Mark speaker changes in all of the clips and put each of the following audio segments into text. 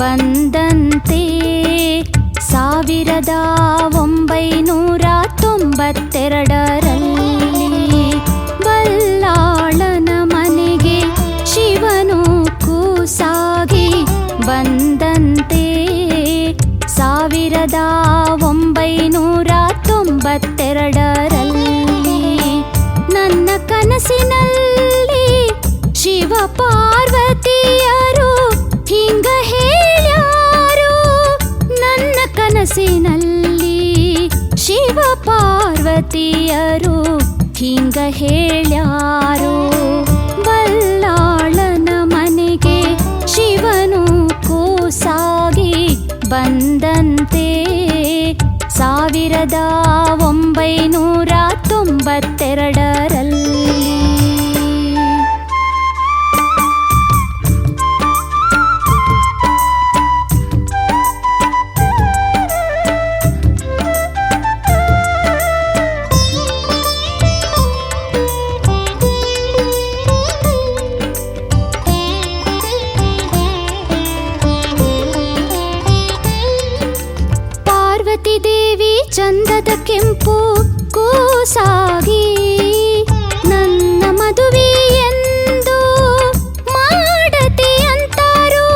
Speaker 1: ಬಂದಂತೆ 1992ರಲ್ಲಿ ಬಲ್ಲಾಳನ ಮನೆಗೆ ಶಿವನು ಕೂಸಾಗಿ ಬಂದಂತೆ 1992ರಲ್ಲಿ ನನ್ನ ಕನಸಿನಲ್ಲಿ ಶಿವ ಪಾರ್ವತಿಯರು ಹಿಂಗ ಹೇಳ್ಯಾರು. ನನ್ನ ಕನಸಿನಲ್ಲಿ ಶಿವ ಪಾರ್ವತಿಯರು ಹಿಂಗ ಹೇಳ್ಯಾರು. ಬಲ್ಲಾಳನ ಮನೆಗೆ ಶಿವನು ಕೂಸಾಗಿ ಬಂದಂತೆ 1992ರಲ್ಲಿ. ಪಾರ್ವತಿ ದೇವಿ ಚಂದದ ಕೆಂಪು ಕೂಸಾಗಿ ನನ್ನ ಮದುವೆ ಎಂದು ಮಾಡತಿ ಅಂತಾರು.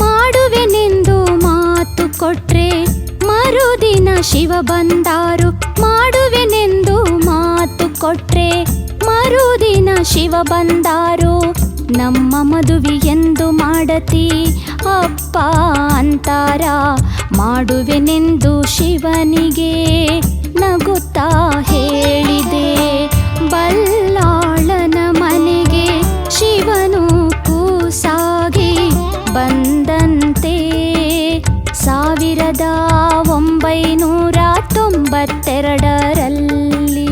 Speaker 1: ಮಾಡುವೆನೆಂದು ಮಾತು ಕೊಟ್ರೆ ಮರುದಿನ ಶಿವ ಬಂದಾರು. ಮಾಡುವೆನೆಂದು ಮಾತು ಕೊಟ್ರೆ ಮರುದಿನ ಶಿವ ಬಂದಾರು. ನಮ್ಮ ಮದುವೆ ಎಂದು ಮಾಡತಿ ಅಪ್ಪ ಅಂತಾರ. ಮಾಡುವೆನೆಂದು ಶಿವನಿಗೆ ನಗುತ್ತಾ ಹೇಳಿದೆ. ಬಲ್ಲಾಳನ ಮನೆಗೆ ಶಿವನು ಕೂಸಾಗಿ ಬಂದಂತೆ 1992ರಲ್ಲಿ.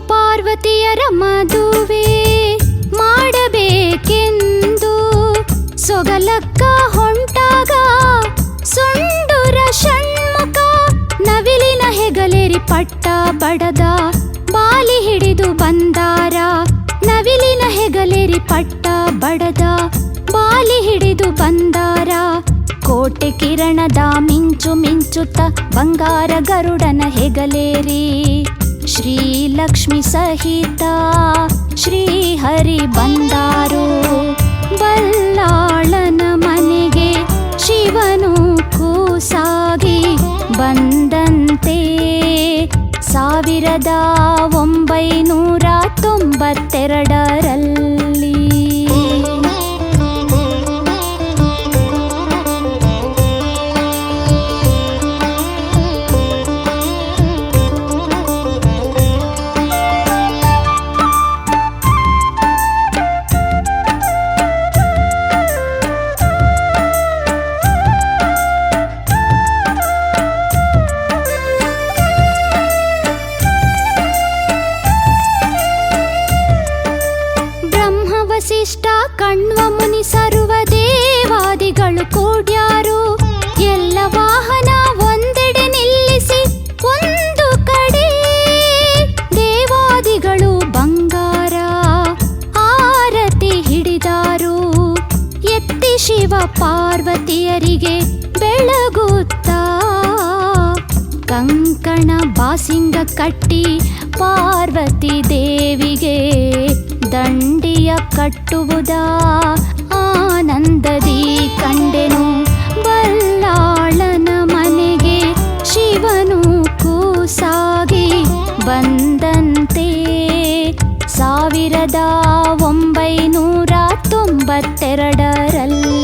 Speaker 1: ಪಾರ್ವತಿಯರ ಮದುವೆ ಮಾಡಬೇಕೆಂದು ಸೊಗಲಕ್ಕ ಹೊಂಟಾಗ ಸುಂಡುರ ಷಣ್ಮುಖ ನವಿಲಿನ ಹೆಗಲೇರಿ ಪಟ್ಟ ಬಡದ ಬಾಲಿ ಹಿಡಿದು ಬಂದಾರ. ನವಿಲಿನ ಹೆಗಲೇರಿ ಪಟ್ಟ ಬಡದ ಬಾಲಿ ಹಿಡಿದು ಬಂದಾರ. ಕೋಟೆ ಕಿರಣದ ಮಿಂಚು ಮಿಂಚುತ್ತ ಬಂಗಾರ ಗರುಡನ ಹೆಗಲೇರಿ ಶ್ರೀಲಕ್ಷ್ಮಿ ಸಹಿತ ಶ್ರೀಹರಿ ಬಂದಾರು. ಬಲ್ಲಾಳನ ಮನೆಗೆ ಶಿವನು ಕೂಸಾಗಿ ಬಂದಂತೆ 1992ರಲ್ಲಿ. ವಸಿಷ್ಠ ಕಣ್ವ ಮುನಿ ಸರ್ವ ದೇವಾದಿಗಳು ಕೂಡ್ಯಾರು. ಎಲ್ಲ ವಾಹನ ಒಂದೆಡೆ ನಿಲ್ಲಿಸಿ ಒಂದು ಕಡೆ ದೇವಾದಿಗಳು ಬಂಗಾರ ಆರತಿ ಹಿಡಿದಾರು. ಎತ್ತಿ ಶಿವ ಪಾರ್ವತಿಯರಿಗೆ ಬೆಳಗುತ್ತಾ ಕಂಕಣ ಬಾಸಿಂಗ ಕಟ್ಟಿ ಪಾರ್ವತಿ ದೇವಿಗೆ ದಂಡಿಯ ಕಟ್ಟುವುದ ಆನಂದದಿ ಕಂಡೆನು. ಬಲ್ಲಾಳನ ಮನೆಗೆ ಶಿವನು ಕೂಸಾಗಿ ಬಂದಂತೆ 1992ರಲ್ಲಿ.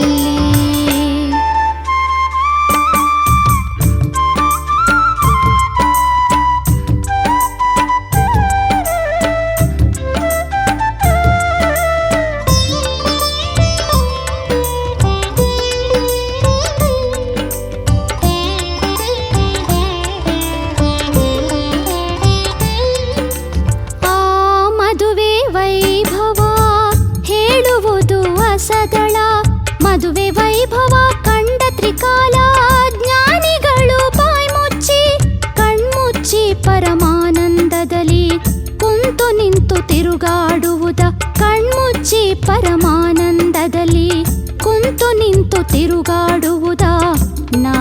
Speaker 1: ತಿರುಗಾಡುವುದ ಕಣ್ಮುಚ್ಚಿ ಪರಮಾನಂದದಲ್ಲಿ ಕುಂತು ನಿಂತು ತಿರುಗಾಡುವುದ ನಾ